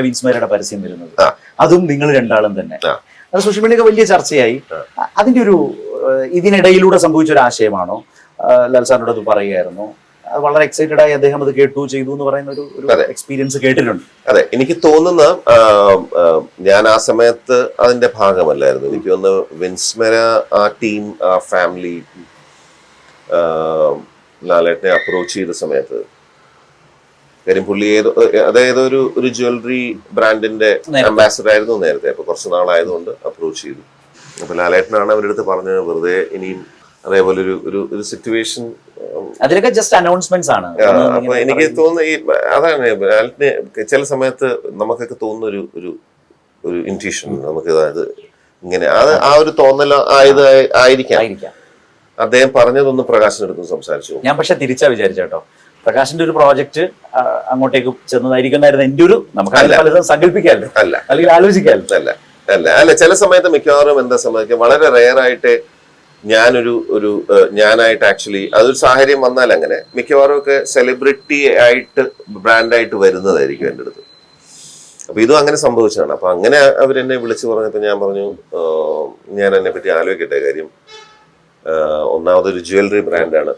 വിൻസ്മേരയുടെ പരസ്യം വരുന്നത്, അതും നിങ്ങൾ രണ്ടാളും തന്നെ. അത് സോഷ്യൽ മീഡിയ വലിയ ചർച്ചയായി. അതിന്റെ ഒരു ഇതിനിടയിലൂടെ സംഭവിച്ച ഒരു ആശയമാണോ? ലാൽ സാറിനോട് അത് പറയുകയായിരുന്നു, വളരെ എക്സൈറ്റഡ് ആയി അദ്ദേഹം അത് കേട്ടു ചെയ്തു എന്ന് പറയുന്ന ഒരു എക്സ്പീരിയൻസ് കേട്ടിട്ടുണ്ട്. അതെ, എനിക്ക് തോന്നുന്ന ഞാൻ ആ സമയത്ത് അതിന്റെ ഭാഗമല്ലായിരുന്നു. എനിക്ക് തോന്നുന്നു വിൻസ്മേര, ആ ടീം, ആ ഫാമിലി ലാലേട്ടനെ അപ്രോച്ച് ചെയ്ത സമയത്ത്, കാര്യം പുള്ളി അതായത് ഒരു ജ്വല്ലറി ബ്രാൻഡിന്റെ അംബാസഡർ ആയിരുന്നു നേരത്തെ. അപ്പൊ കുറച്ച് നാളായതുകൊണ്ട് അപ്രോച്ച് ചെയ്തു. അപ്പൊ ലാലേട്ടനാണ് അവരുടെ അടുത്ത് പറഞ്ഞത്, വെറുതെ ഇനിയും അതേപോലെ ഒരു സിറ്റുവേഷൻ, അതിലൊക്കെ ജസ്റ്റ് അനൗൺസ്മെന്റ്സ് ആണ്. അപ്പൊ എനിക്ക് തോന്നുന്നു അതാണ് ലാലേട്ടന് ചില സമയത്ത് നമുക്കൊക്കെ തോന്നുന്ന ഒരു ഇൻറ്റ്യൂഷൻ, നമുക്ക് അത് ഇങ്ങനെ ആ ഒരു തോന്നൽ ആയിരിക്കാം. അദ്ദേഹം പറഞ്ഞതൊന്ന് പ്രകാശിനെടുത്ത് സംസാരിച്ചു. ഞാൻ പക്ഷെ തിരിച്ചാ വിചാരിച്ചേട്ടോ, പ്രകാശിന്റെ ഒരു പ്രോജക്റ്റ് അങ്ങോട്ടേക്ക് ചെന്നതായിരിക്കുന്നായിരുന്നു എന്റെ ഒരു, നമുക്ക് സങ്കല്പിക്കാമല്ലോ, അല്ലെങ്കിൽ ആലോചിക്കാമല്ലോ. അല്ല ചില സമയത്ത് മിക്കവാറും എന്താ സംഭവിക്കുക, വളരെ റെയർ ആയിട്ട് ഞാനായിട്ട് ആക്ച്വലി അതൊരു സാഹചര്യം വന്നാൽ അങ്ങനെ മിക്കവാറും ഒക്കെ സെലിബ്രിറ്റി ആയിട്ട് ബ്രാൻഡായിട്ട് വരുന്നതായിരിക്കും എൻ്റെ അടുത്ത്. അപ്പൊ ഇതും അങ്ങനെ സംഭവിച്ചതാണ്. അപ്പൊ അങ്ങനെ അവരെന്നെ വിളിച്ചു പറഞ്ഞപ്പോ ഞാൻ പറഞ്ഞു, ഞാൻ എന്നെ പറ്റി ആലോചിക്കട്ടെ, കാര്യം ഒന്നാമതൊരു ജ്വല്ലറി ബ്രാൻഡാണ്.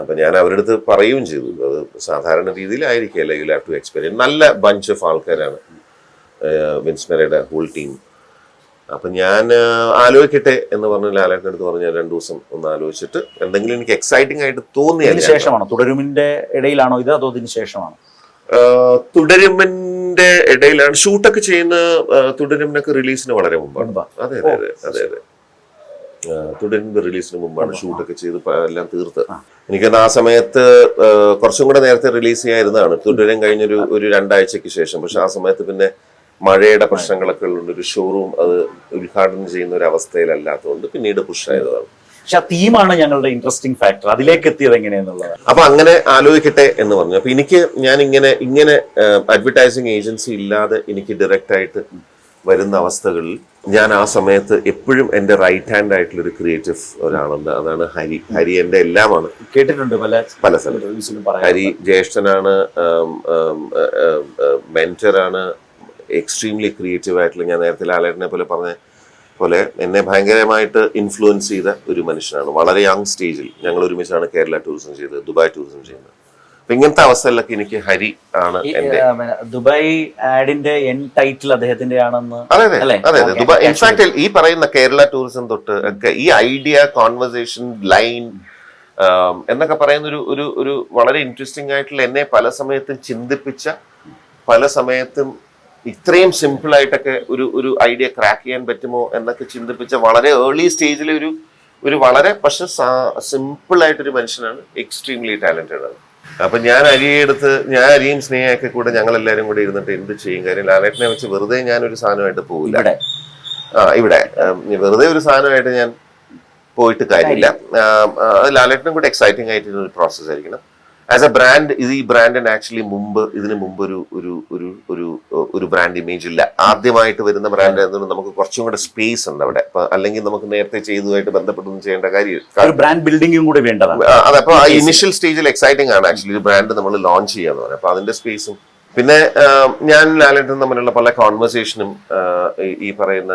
അപ്പൊ ഞാൻ അവരുടെ അടുത്ത് പറയുകയും ചെയ്തു, അത് സാധാരണ രീതിയിലായിരിക്കില്ല, യു ഹാവ് ടു എക്സ്പീരിയൻസ്. നല്ല ബഞ്ച് ഓഫ് ആൾക്കാരാണ് വിൻസ്മേരയുടെ ഹോൾ ടീം. അപ്പൊ ഞാൻ ആലോചിക്കട്ടെ എന്ന് പറഞ്ഞ് ലാലേട്ടൻ്റെ അടുത്ത് പറഞ്ഞു, ഞാൻ 2 ദിവസം ഒന്ന് ആലോചിച്ചിട്ട് എന്തെങ്കിലും എനിക്ക് എക്സൈറ്റിംഗ് ആയിട്ട് തോന്നിയതിന് ശേഷമാണോ, തുടരുമിന്റെ ഇടയിലാണോ ഇത്, അതോ ഇതിന് ശേഷമാണോ? തുടരുമിന്റെ ഇടയിലാണ്. ഷൂട്ടൊക്കെ ചെയ്യുന്ന തുടരുമിനൊക്കെ റിലീസിന് വളരെ മുമ്പാണ്. അതെ അതെ അതെ അതെ തുടരുന്ന റിലീസിന് മുമ്പാണ് ഷൂട്ടൊക്കെ ചെയ്ത് എല്ലാം തീർത്ത്. എനിക്കത് ആ സമയത്ത് കുറച്ചും കൂടെ നേരത്തെ റിലീസ് ചെയ്യായിരുന്നതാണ്, തുടരും കഴിഞ്ഞൊരു 2 ആഴ്ചക്ക് ശേഷം. പക്ഷെ ആ സമയത്ത് പിന്നെ മഴയുടെ പ്രശ്നങ്ങളൊക്കെ ഉള്ളുണ്ട്, ഒരു ഷോറൂം അത് ഉദ്ഘാടനം ചെയ്യുന്ന ഒരു അവസ്ഥയിലല്ലാത്തതുകൊണ്ട് പിന്നീട് പുഷായതാണ്. പക്ഷെ ആ തീമാണ് ഞങ്ങളുടെ ഇൻട്രസ്റ്റിംഗ് ഫാക്ടർ, അതിലേക്ക് എത്തിയത് എങ്ങനെയാന്നുള്ളത്. അപ്പൊ അങ്ങനെ ആലോചിക്കട്ടെ എന്ന് പറഞ്ഞു. അപ്പൊ ഞാൻ ഇങ്ങനെ അഡ്വർടൈസിങ് ഏജൻസി ഇല്ലാതെ എനിക്ക് ഡയറക്റ്റ് ആയിട്ട് വരുന്ന അവസ്ഥകളിൽ ഞാൻ ആ സമയത്ത് എപ്പോഴും എൻ്റെ റൈറ്റ് ഹാൻഡ് ആയിട്ടുള്ള ഒരു ക്രിയേറ്റീവ് ഒരാളുണ്ട്, അതാണ് ഹരി. ഹരി എൻ്റെ എല്ലാമാണ്, കേട്ടിട്ടുണ്ട് പല സ്ഥലത്തും. ഹരി ജ്യേഷ്ഠനാണ്, മെന്ററാണ്, എക്സ്ട്രീംലി ക്രിയേറ്റീവ് ആയിട്ടുള്ള. ഞാൻ നേരത്തെ ലാലേട്ടനെ പറഞ്ഞ പോലെ എന്നെ ഭയങ്കരമായിട്ട് ഇൻഫ്ലുവൻസ് ചെയ്ത ഒരു മനുഷ്യനാണ്. വളരെ യങ് സ്റ്റേജിൽ ഞങ്ങൾ ഒരുമിച്ചാണ് കേരള ടൂറിസം ചെയ്തത്, ദുബായ് ടൂറിസം ചെയ്യുന്നത്. അപ്പൊ ഇങ്ങനത്തെ അവസ്ഥകളിലൊക്കെ എനിക്ക് ഹരി ആണ് എന്റെ. ദുബായ് ആഡിന്റെ എൻ ടൈറ്റിൽ അദ്ദേഹത്തിന്റെ ആണെന്ന്. അതെ അതെ അതെ അതെ ദുബായ്. ഇൻഫാക്ട് ഈ പറയുന്ന കേരള ടൂറിസം തൊട്ട് ഒക്കെ ഈ ഐഡിയ, കോൺവെർസേഷൻ, ലൈൻ എന്നൊക്കെ പറയുന്ന ഒരു വളരെ ഇൻട്രസ്റ്റിംഗ് ആയിട്ടുള്ള, എന്നെ പല സമയത്തും ചിന്തിപ്പിച്ച, പല സമയത്തും ഇത്രയും സിമ്പിൾ ആയിട്ടൊക്കെ ഒരു ഐഡിയ ക്രാക്ക് ചെയ്യാൻ പറ്റുമോ എന്നൊക്കെ ചിന്തിപ്പിച്ച വളരെ ഏർലി സ്റ്റേജിലെ ഒരു വളരെ പക്ഷെ സിമ്പിൾ ആയിട്ടൊരു മനുഷ്യനാണ്. എക്സ്ട്രീംലി ടാലന്റഡ് ആണ്. അപ്പൊ ഞാൻ അരിയും സ്നേഹയൊക്കെ കൂടെ ഞങ്ങളെല്ലാരും കൂടെ ഇരുന്നിട്ട് എന്ത് ചെയ്യും, കാര്യം ലാലേട്ടനെ വെച്ച് വെറുതെ ഞാനൊരു സാധനമായിട്ട് പോവില്ല. ഇവിടെ വെറുതെ ഒരു സാധനമായിട്ട് ഞാൻ പോയിട്ട് കാര്യമില്ല. ലാലേട്ടനും കൂടെ എക്സൈറ്റിംഗ് ആയിട്ടുള്ള ഒരു പ്രോസസ് ആയിരിക്കണം. ആസ് എ ബ്രാൻഡ്, ഈ ബ്രാൻഡിന് ആക്ച്വലി ഇതിന് മുമ്പ് ഒരു ബ്രാൻഡ് ഇമേജ് ഇല്ല. ആദ്യമായിട്ട് വരുന്ന ബ്രാൻഡ് ആയതുകൊണ്ട് നമുക്ക് കുറച്ചും കൂടെ സ്പേസ് ഉണ്ട് അവിടെ. അല്ലെങ്കിൽ നമുക്ക് നേരത്തെ ചെയ്തതുമായിട്ട് ബന്ധപ്പെട്ടൊന്നും ചെയ്യേണ്ട കാര്യം, ബ്രാൻഡ് ബിൽഡിംഗും കൂടെ വേണ്ടതാണ്. അതെ, അപ്പൊ ആ ഇനിഷ്യൽ സ്റ്റേജിൽ എക്സൈറ്റിംഗ് ആണ് ആക്ച്വലി ഒരു ബ്രാൻഡ് നമ്മൾ ലോഞ്ച് ചെയ്യാന്ന് പറയുന്നത്. അപ്പൊ അതിന്റെ സ്പേസും പിന്നെ ഞാൻ ലാലേട്ടനും തമ്മിലുള്ള പല കോൺവെർസേഷനും ഈ പറയുന്ന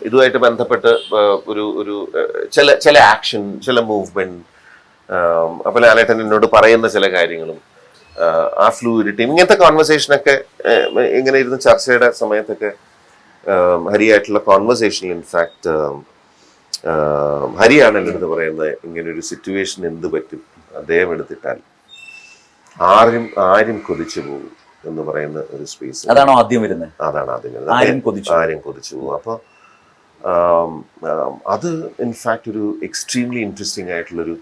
ഇതുമായിട്ട് ബന്ധപ്പെട്ട് ചില ആക്ഷൻ, ചില മൂവ്മെന്റ്, അപ്പൊ ലാലേട്ടൻ എന്നോട് പറയുന്ന ചില കാര്യങ്ങളും ആ ഫ്ലൂയിഡിറ്റി, ഇങ്ങനത്തെ കോൺവെർസേഷനൊക്കെ ഇങ്ങനെ ഇരുന്ന് ചർച്ചയുടെ സമയത്തൊക്കെ ഹരിയായിട്ടുള്ള കോൺവെർസേഷനിൽ ഇൻഫാക്ട് ഹരിയാണ് എൻ്റെ അടുത്ത് പറയുന്നത്, ഇങ്ങനെ ഒരു സിറ്റുവേഷൻ എന്ത് പറ്റും അദ്ദേഹം എടുത്തിട്ടാൽ ആരും കൊതിച്ചു പോകും എന്ന് പറയുന്ന ഒരു സ്പേസ്. അതാണോ ആദ്യം വരുന്നത്? അതാണ് ആദ്യം വരുന്നത്, ആരും കൊതിച്ചു പോകും. അപ്പൊ അത് ഇൻഫാക്ട് ഒരു എക്സ്ട്രീംലി ഇൻട്രസ്റ്റിംഗ് ആയിട്ടുള്ളൊരു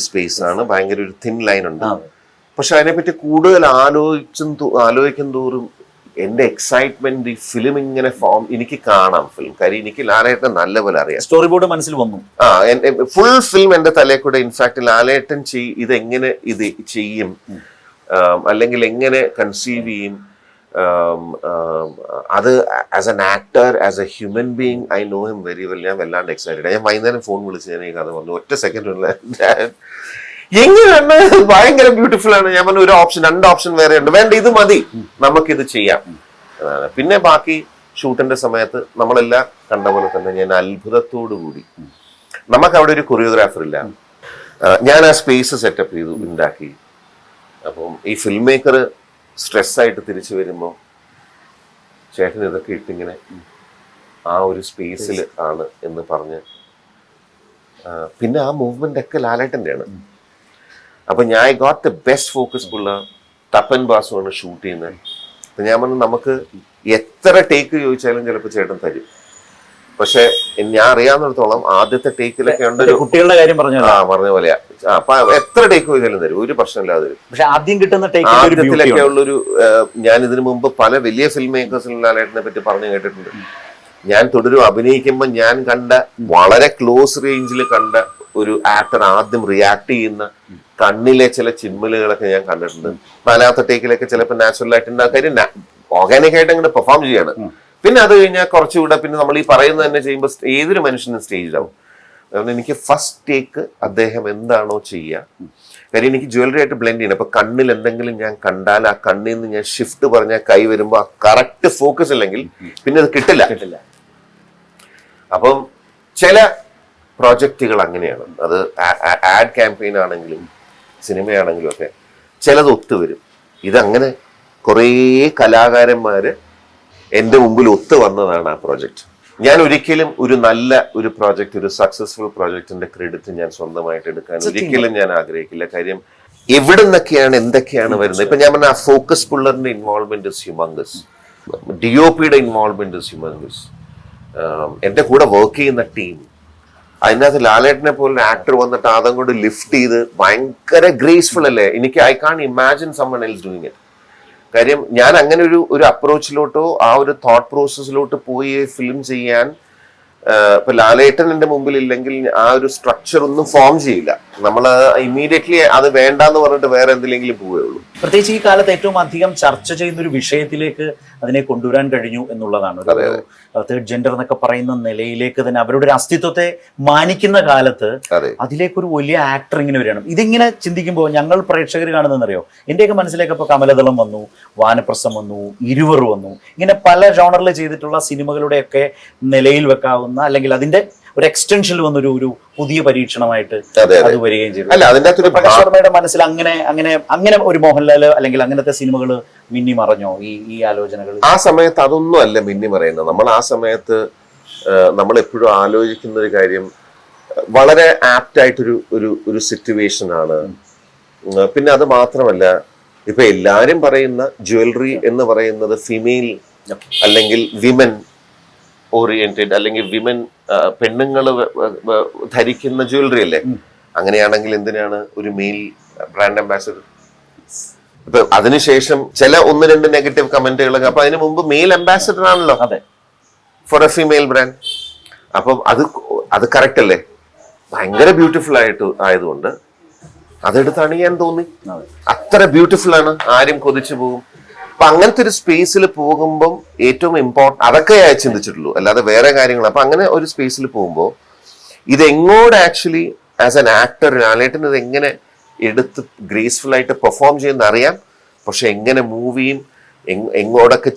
സ്പേസ് ആണ്. ഭയങ്കര ഒരു തിൻ ലൈൻ ഉണ്ട്. പക്ഷെ അതിനെപ്പറ്റി കൂടുതൽ ആലോചിക്കും തോറും എന്റെ എക്സൈറ്റ്മെന്റ്, ഈ ഫിലിം ഇങ്ങനെ എനിക്ക് കാണാം ഫിലിം. കാര്യം എനിക്ക് ലാലേട്ടൻ നല്ലപോലെ അറിയാം, സ്റ്റോറി ബോർഡ് മനസ്സിൽ വന്നു. ഫുൾ ഫിലിം എന്റെ തലയിൽ കൂടെ. ഇൻഫാക്ട് ലാലേട്ടൻ ഇതെങ്ങനെ ഇത് ചെയ്യും, അല്ലെങ്കിൽ എങ്ങനെ കൺസീവ് ചെയ്യും, അത് as an actor, as A human being, I know him very well. ഞാൻ വല്ലാണ്ട് എക്സൈറ്റഡ്. ഞാൻ വൈകുന്നേരം ഫോൺ വിളിച്ച് ഞാൻ ഈ കഥ പറഞ്ഞു. ഒറ്റ സെക്കൻഡ് എങ്ങനെയാണ് ഭയങ്കര ബ്യൂട്ടിഫുൾ ആണ്. ഞാൻ പറഞ്ഞു ഒരു ഓപ്ഷൻ 2 ഓപ്ഷൻ വേറെ ഉണ്ട്, വേണ്ട ഇത് മതി, നമുക്കിത് ചെയ്യാം. പിന്നെ ബാക്കി ഷൂട്ടിന്റെ സമയത്ത് നമ്മളെല്ലാം കണ്ട പോലെ തന്നെ ഞാൻ അത്ഭുതത്തോടു കൂടി, നമുക്ക് അവിടെ ഒരു കൊറിയോഗ്രാഫർ ഇല്ല, ഞാൻ ആ സ്പേസ് സെറ്റപ്പ് ചെയ്തു, ഉണ്ടാക്കി. അപ്പം ഈ ഫിലിം മേക്കർ സ്ട്രെസ്സായിട്ട് തിരിച്ചു വരുമ്പോൾ ചേട്ടൻ ഇതൊക്കെ ഇട്ടിങ്ങനെ ആ ഒരു സ്പേസിൽ ആണ് എന്ന് പറഞ്ഞ്, പിന്നെ ആ മൂവ്മെന്റ് ഒക്കെ ലാലേട്ടൻ്റെയാണ്. അപ്പൊ ഞാൻ ഗോട്ട് ദ ബെസ്റ്റ് ഫോക്കസ് ഉള്ള തപ്പൻ ബാസുവാണ് ഷൂട്ട് ചെയ്യുന്നത്. അപ്പൊ ഞാൻ പറഞ്ഞു നമുക്ക് എത്ര ടേക്ക് ചോദിച്ചാലും ചിലപ്പോൾ ചേട്ടൻ തരും. പക്ഷെ ഞാൻ അറിയാവുന്നിടത്തോളം ആദ്യത്തെ ടേക്കിലൊക്കെ ഉണ്ട് കുട്ടികളുടെ കാര്യം പറഞ്ഞ പോലെയാ. അപ്പൊ എത്ര ടേക്ക് ചോദിച്ചാലും തരും, ഒരു പ്രശ്നമില്ലാതെ തരും. പക്ഷെ ആദ്യം കിട്ടുന്ന ആദ്യത്തിലൊക്കെ ഉള്ളൊരു, ഞാൻ ഇതിനു മുമ്പ് പല വലിയ ഫിലിം മേക്കേഴ്സിൽ ലാലേട്ടനെ പറ്റി പറഞ്ഞു കേട്ടിട്ടുണ്ട്. ഞാൻ തുടരും അഭിനയിക്കുമ്പോൾ ഞാൻ കണ്ട വളരെ ക്ലോസ് റേഞ്ചിൽ കണ്ട ഒരു ആക്ടർ ആദ്യം റിയാക്ട് ചെയ്യുന്ന കണ്ണിലെ ചില ചിമ്മലുകളൊക്കെ ഞാൻ കണ്ടിട്ടുണ്ട്. 4ാമത്തെ ടേക്കിലൊക്കെ ചിലപ്പോൾ നാച്ചുറൽ ആയിട്ട് കാര്യം ഓർഗാനിക് ആയിട്ട് അങ്ങോട്ട് പെർഫോം ചെയ്യാണ്. പിന്നെ അത് കഴിഞ്ഞാൽ കുറച്ചുകൂടെ പിന്നെ നമ്മൾ ഈ പറയുന്നത് തന്നെ ചെയ്യുമ്പോൾ ഏതൊരു മനുഷ്യനും സ്റ്റേജിലാവും. അതുകൊണ്ട് എനിക്ക് ഫസ്റ്റ് ടേക്ക് അദ്ദേഹം എന്താണോ ചെയ്യുക, കാര്യം എനിക്ക് ജ്വല്ലറി ആയിട്ട് ബ്ലെൻഡ് ചെയ്യണം. അപ്പൊ കണ്ണിൽ എന്തെങ്കിലും ഞാൻ കണ്ടാൽ ആ കണ്ണിൽ നിന്ന് ഞാൻ ഷിഫ്റ്റ് പറഞ്ഞാൽ കൈ വരുമ്പോൾ ആ കറക്റ്റ് ഫോക്കസ് ഇല്ലെങ്കിൽ പിന്നെ അത് കിട്ടില്ല. അപ്പം ചില പ്രോജക്റ്റുകൾ അങ്ങനെയാണ്. അത് ആഡ് ക്യാമ്പയിൻ ആണെങ്കിലും സിനിമയാണെങ്കിലും ഒക്കെ ചിലത് ഒത്തുവരും. ഇതങ്ങനെ കുറേ കലാകാരന്മാര് എൻ്റെ മുമ്പിൽ ഒത്തു വന്നതാണ് ആ പ്രോജക്റ്റ്. ഞാൻ ഒരിക്കലും ഒരു നല്ല ഒരു പ്രോജക്റ്റ്, ഒരു സക്സസ്ഫുൾ പ്രോജക്റ്റിന്റെ ക്രെഡിറ്റ് ഞാൻ സ്വന്തമായിട്ട് എടുക്കാൻ ഒരിക്കലും ഞാൻ ആഗ്രഹിക്കില്ല. കാര്യം എവിടെ നിന്നൊക്കെയാണ് എന്തൊക്കെയാണ് വരുന്നത്. ഇപ്പൊ ഞാൻ പറഞ്ഞ ആ ഫോക്കസ് പുള്ളറിന്റെ ഇൻവോൾവ്മെന്റ് ഇസ് ഹ്യൂമംഗസ്, DOPയുടെ ഇൻവോൾവ്മെന്റ് ഇസ് ഹ്യൂമംഗസ്, എന്റെ കൂടെ വർക്ക് ചെയ്യുന്ന ടീം, അതിനകത്ത് ലാലേട്ടനെ പോലെ ആക്ടർ വന്നിട്ട് അതും കൊണ്ട് ലിഫ്റ്റ് ചെയ്ത് ഭയങ്കര ഗ്രേസ്ഫുൾ അല്ലേ. എനിക്ക് I can imagine someone else doing it. കാര്യം ഞാൻ അങ്ങനെ ഒരു അപ്രോച്ചിലോട്ടോ ആ ഒരു തോട്ട് പ്രോസസ്സിലോട്ട് പോയി ഫിലിം ചെയ്യാൻ, ഇപ്പൊ ലാലേട്ടൻ എന്റെ മുമ്പിൽ ഇല്ലെങ്കിൽ ആ ഒരു സ്ട്രക്ചർ ഒന്നും ഫോം ചെയ്യില്ല. നമ്മൾ ഇമ്മീഡിയറ്റ്ലി അത് വേണ്ടാന്ന് പറഞ്ഞിട്ട് വേറെ എന്തിലെങ്കിലും പോവുകയുള്ളൂ. പ്രത്യേകിച്ച് ഈ കാലത്ത് ഏറ്റവും അധികം ചർച്ച ചെയ്യുന്ന ഒരു വിഷയത്തിലേക്ക് അതിനെ കൊണ്ടുവരാൻ കഴിഞ്ഞു എന്നുള്ളതാണ്. തേർഡ് ജെൻഡർ എന്നൊക്കെ പറയുന്ന നിലയിലേക്ക് തന്നെ അവരുടെ ഒരു അസ്തിത്വത്തെ മാനിക്കുന്ന കാലത്ത് അതിലേക്കൊരു വലിയ ആക്ടർ ഇങ്ങനെ വരികയാണ്. ഇതിങ്ങനെ ചിന്തിക്കുമ്പോൾ ഞങ്ങൾ പ്രേക്ഷകർ കാണുന്നതെന്നറിയോ, എന്റെയൊക്കെ മനസ്സിലേക്ക് ഇപ്പോൾ കമലദളം വന്നു, വാനപ്രസ്ഥം വന്നു, ഇരുവർ വന്നു, ഇങ്ങനെ പല ജോണറിൽ ചെയ്തിട്ടുള്ള സിനിമകളുടെയൊക്കെ നിലയിൽ വെക്കാവുന്ന അല്ലെങ്കിൽ അതിന്റെ ഒരു എക്സ്റ്റൻഷനിൽ വന്നൊരു ഒരു പുതിയ പരീക്ഷണമായിട്ട് അത് വരികയും ചെയ്തു. പ്രകാശ് വർമ്മയുടെ മനസ്സിൽ അങ്ങനെ ഒരു മോഹൻലാൽ അല്ലെങ്കിൽ അങ്ങനത്തെ സിനിമകൾ മിന്നി മറഞ്ഞോ ഈ ആലോചനകൾ? ആ സമയത്ത് അതൊന്നും അല്ല മിന്നി മറയുന്നത്. നമ്മൾ ആ സമയത്ത് നമ്മൾ എപ്പോഴും ആലോചിക്കുന്ന ഒരു കാര്യം വളരെ ആപ്റ്റ് ആയിട്ടൊരു ഒരു സിറ്റുവേഷൻ ആണ്. പിന്നെ അത് മാത്രമല്ല, ഇപ്പൊ എല്ലാരും പറയുന്ന ജ്വല്ലറി എന്ന് പറയുന്നത് ഫീമെയിൽ അല്ലെങ്കിൽ വിമൻ ഓറിയന്റഡ് അല്ലെങ്കിൽ വിമൻ പെണ്ണുങ്ങൾ ധരിക്കുന്ന ജ്വല്ലറി അല്ലേ. അങ്ങനെയാണെങ്കിൽ എന്തിനാണ് ഒരു മെയിൽ ബ്രാൻഡ് അംബാസിഡർ? ഇപ്പൊ അതിനുശേഷം ചില 1-2 നെഗറ്റീവ് കമന്റുകളൊക്കെ, അപ്പൊ അതിനു മുമ്പ് മെയിൽ അംബാസിഡർ ആണല്ലോ ഫോർ എ ഫീമെയിൽ ബ്രാൻഡ്. അപ്പം അത് കറക്റ്റ് അല്ലേ? ഭയങ്കര ബ്യൂട്ടിഫുൾ ആയതുകൊണ്ട് അതെടുത്ത് അണിയാൻ തോന്നി. അത്ര ബ്യൂട്ടിഫുൾ ആണ്, ആരും കൊതിച്ചു പോകും. അപ്പൊ അങ്ങനത്തെ ഒരു സ്പേസിൽ പോകുമ്പം ഏറ്റവും ഇമ്പോർട്ടൻ്റ് അതൊക്കെ ചിന്തിച്ചിട്ടുള്ളൂ, അല്ലാതെ വേറെ കാര്യങ്ങൾ. അപ്പൊ അങ്ങനെ ഒരു സ്പേസിൽ പോകുമ്പോൾ ഇതെങ്ങോട്ട് ആക്ച്വലി ആസ് എൻ ആക്ടർ ലാലേട്ടൻ ഇത് എങ്ങനെ എടുത്ത് ഗ്രേസ്ഫുൾ ആയിട്ട് പെർഫോം ചെയ്യുന്ന അറിയാം. പക്ഷെ എങ്ങനെ മൂവ് ചെയ്യും, എങ്ങോട്ടൊക്കെ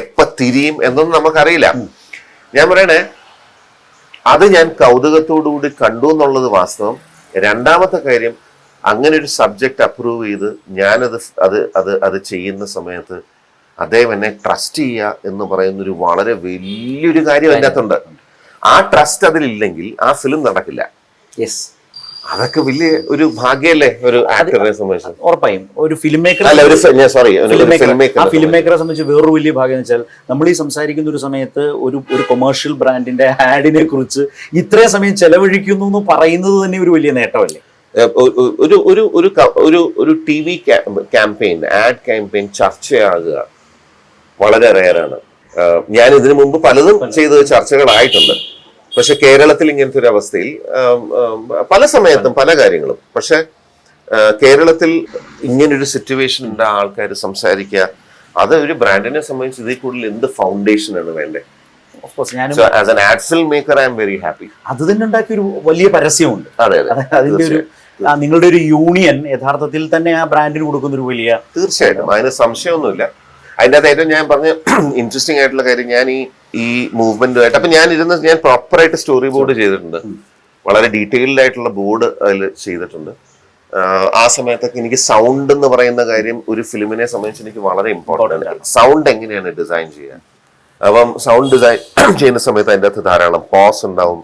എപ്പ തിരിയും എന്നൊന്നും നമുക്കറിയില്ല. ഞാൻ പറയണേ, അത് ഞാൻ കൗതുകത്തോടുകൂടി കണ്ടു എന്നുള്ളത് വാസ്തവം. രണ്ടാമത്തെ കാര്യം, അങ്ങനെ ഒരു സബ്ജക്റ്റ് അപ്രൂവ് ചെയ്ത് ഞാനത് ചെയ്യുന്ന സമയത്ത് അദ്ദേഹം എന്നെ ട്രസ്റ്റ് ചെയ്യുക എന്ന് പറയുന്നൊരു വളരെ വലിയൊരു കാര്യം അതിൻ്റെ അകത്തുണ്ട്. ആ ട്രസ്റ്റ് അതിലില്ലെങ്കിൽ ആ ഫിലിം നടക്കില്ല. അതൊക്കെ വലിയ ഒരു ഭാഗ്യല്ലേ ഒരു ആക്ടറിനെ സംബന്ധിച്ച്. ഉറപ്പായും ഒരു ഫിലിം മേക്കറെ സംബന്ധിച്ച് വേറൊരു വലിയ ഭാഗ്യം എന്ന് വെച്ചാൽ, നമ്മൾ ഈ സംസാരിക്കുന്ന ഒരു സമയത്ത് ഒരു കൊമേഴ്ഷ്യൽ ബ്രാൻഡിന്റെ ആഡിനെ കുറിച്ച് ഇത്രയും സമയം ചെലവഴിക്കുന്നു എന്ന് പറയുന്നത് തന്നെ ഒരു വലിയ നേട്ടമല്ലേ. ഒരു TV ക്യാമ്പയിൻ, ആഡ് ക്യാമ്പയിൻ ചർച്ചയാകുക വളരെ റെയറാണ്. ഞാൻ ഇതിനു മുമ്പ് പലതും ചെയ്തത് ചർച്ചകളായിട്ടുണ്ട്. പക്ഷെ കേരളത്തിൽ ഇങ്ങനത്തെ ഒരു അവസ്ഥയിൽ പല സമയത്തും പല കാര്യങ്ങളും, പക്ഷെ കേരളത്തിൽ ഇങ്ങനൊരു സിറ്റുവേഷൻ ഉണ്ട്, ആൾക്കാർ സംസാരിക്കുക, അത് ഒരു ബ്രാൻഡിനെ സംബന്ധിച്ച് ഇതിൽ കൂടുതൽ എന്ത് ഫൗണ്ടേഷൻ ആണ് വേണ്ടത്? As an add film maker I am very happy. അത് തന്നെ ഉണ്ടാക്കിയ ഒരു വലിയ പരസ്യമുണ്ട്. അതെ, അതിന്റെ ഒരു നിങ്ങളുടെ ഒരു യൂണിയൻ യഥാർത്ഥത്തിൽ തന്നെ ആ ബ്രാൻഡിന് കൊടുക്കുന്ന ഒരു വലിയ തീർച്ചയായിട്ടും അതിന് സംശയമൊന്നുമില്ല. അതിൻ്റെ അകത്ത് ഏറ്റവും ഞാൻ പറഞ്ഞ ഇൻട്രസ്റ്റിംഗ് ആയിട്ടുള്ള കാര്യം, ഞാൻ ഈ മൂവ്മെന്റുമായിട്ട് അപ്പൊ ഞാൻ പ്രോപ്പറായിട്ട് സ്റ്റോറി ബോർഡ് ചെയ്തിട്ടുണ്ട്, വളരെ ഡീറ്റെയിൽഡ് ആയിട്ടുള്ള ബോർഡ് അതിൽ ചെയ്തിട്ടുണ്ട്. ആ സമയത്തൊക്കെ എനിക്ക് സൗണ്ട് എന്ന് പറയുന്ന കാര്യം ഒരു ഫിലിമിനെ സംബന്ധിച്ച് എനിക്ക് വളരെ ഇമ്പോർട്ടൻ്റ് ആണ്. സൗണ്ട് എങ്ങനെയാണ് ഡിസൈൻ ചെയ്യുക. അപ്പം സൗണ്ട് ഡിസൈൻ ചെയ്യുന്ന സമയത്ത് അതിൻ്റെ അകത്ത് ധാരാളം പോസ് ഉണ്ടാവും.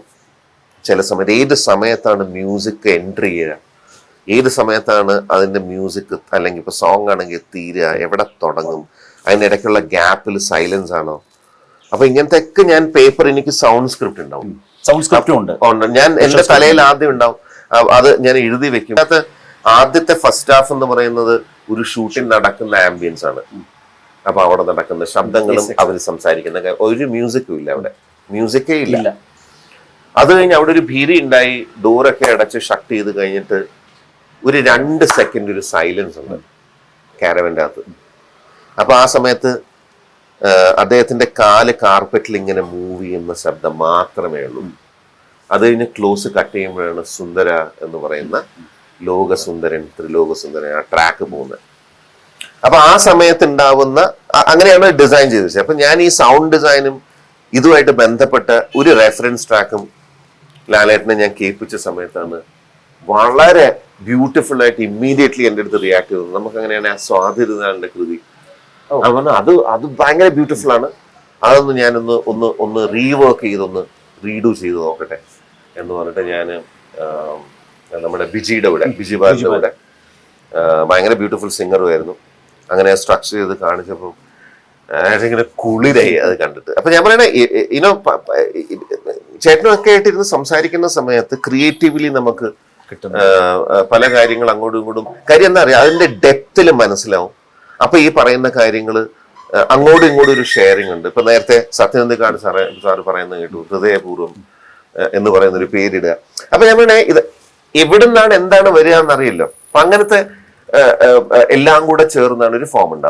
ചില സമയത്ത് ഏത് സമയത്താണ് മ്യൂസിക് എൻട്രി ചെയ്യുക, ഏത് സമയത്താണ് അതിന്റെ മ്യൂസിക് അല്ലെങ്കിൽ ഇപ്പൊ സോങ് ആണെങ്കിൽ തീരുക, എവിടെ തുടങ്ങും, അതിനിടയ്ക്കുള്ള ഗ്യാപ്പിൽ സൈലൻസ് ആണോ. അപ്പൊ ഇങ്ങനത്തെ ഒക്കെ ഞാൻ പേപ്പർ, എനിക്ക് സൗണ്ട് സ്ക്രിപ്റ്റ് ഉണ്ടാവും, സൗണ്ട് സ്ക്രിപ്റ്റും ഉണ്ട്. ഞാൻ എന്റെ തലയിൽ ആദ്യം ഉണ്ടാവും, അത് ഞാൻ എഴുതി വെക്കും. അത് ആദ്യത്തെ ഫസ്റ്റ് ഹാഫ് എന്ന് പറയുന്നത് ഒരു ഷൂട്ടിംഗ് നടക്കുന്ന ആംബിയൻസ് ആണ്. അപ്പൊ അവിടെ നടക്കുന്ന ശബ്ദങ്ങളും അവർ സംസാരിക്കുന്ന ഒരു മ്യൂസിക്കും ഇല്ല, അവിടെ മ്യൂസിക്കേ ഇല്ല. അത് കഴിഞ്ഞ് അവിടെ ഒരു ഭീതി ഉണ്ടായി, ഡോറൊക്കെ അടച്ച് ഷട്ട് ചെയ്ത് കഴിഞ്ഞിട്ട് ഒരു 2 സെക്കൻഡ് ഒരു സൈലൻസ് ഉണ്ട് കാരവന്റെ അകത്ത്. അപ്പൊ ആ സമയത്ത് അദ്ദേഹത്തിന്റെ കാല് കാർപ്പറ്റിൽ ഇങ്ങനെ മൂവ് ചെയ്യുന്ന ശബ്ദം മാത്രമേ ഉള്ളൂ. അത് കഴിഞ്ഞ് ക്ലോസ് കട്ട് ചെയ്യുമ്പോഴാണ് സുന്ദര എന്ന് പറയുന്ന ലോകസുന്ദരൻ, ത്രിലോകസുന്ദരൻ ആ ട്രാക്ക് പോകുന്നത്. അപ്പൊ ആ സമയത്ത് ഉണ്ടാവുന്ന അങ്ങനെയാണ് ഡിസൈൻ ചെയ്തത്. അപ്പൊ ഞാൻ ഈ സൗണ്ട് ഡിസൈനും ഇതുമായിട്ട് ബന്ധപ്പെട്ട ഒരു റെഫറൻസ് ട്രാക്കും ലാലേട്ടനെ ഞാൻ കേൾപ്പിച്ച സമയത്താണ് വളരെ ബ്യൂട്ടിഫുൾ ആയിട്ട് ഇമ്മീഡിയറ്റ്ലി എൻ്റെ അടുത്ത് റിയാക്ട് ചെയ്തത്. നമുക്ക് അങ്ങനെയാണ് ആ സ്വാതിരുന്നാളിന്റെ കൃതി, അത് ഭയങ്കര ബ്യൂട്ടിഫുൾ ആണ്, അതൊന്ന് ഞാനൊന്ന് റീവർക്ക് ചെയ്തൊന്ന് റീഡു ചെയ്ത് നോക്കട്ടെ എന്ന് പറഞ്ഞിട്ട് ഞാൻ നമ്മുടെ ബിജി ബാലിന്റെ കൂടെ, ഭയങ്കര ബ്യൂട്ടിഫുൾ സിംഗറുമായിരുന്നു, അങ്ങനെ സ്ട്രക്ചർ ചെയ്ത് കാണിച്ചപ്പോൾ ഇങ്ങനെ കുളിരായി അത് കണ്ടിട്ട്. അപ്പൊ ഞാൻ പറയണേ, ഇനോ ചേട്ടനൊക്കെ ആയിട്ടിരുന്ന് സംസാരിക്കുന്ന സമയത്ത് ക്രിയേറ്റീവ്ലി നമുക്ക് പല കാര്യങ്ങൾ അങ്ങോട്ടും ഇങ്ങോട്ടും കാര്യം എന്താ അറിയാം, അതിന്റെ ഡെപ്തിൽ മനസ്സിലാവും. അപ്പൊ ഈ പറയുന്ന കാര്യങ്ങൾ അങ്ങോട്ടും ഇങ്ങോട്ടും ഒരു ഷെയറിംഗ് ഉണ്ട്. ഇപ്പൊ നേരത്തെ സത്യനന്ദിക്കാട് സാറ് പറയുന്നത് കേട്ടു, ഹൃദയപൂർവ്വം എന്ന് പറയുന്ന ഒരു പേരിടുക. അപ്പൊ ഞാൻ പറയണേ, ഇത് എവിടുന്നാണ് എന്താണ് വരിക എന്നറിയില്ലോ. അപ്പൊ അങ്ങനത്തെ എല്ലാം കൂടെ ചേർന്നാണ് ഒരു ഫോം ഉണ്ടാകുന്നത്.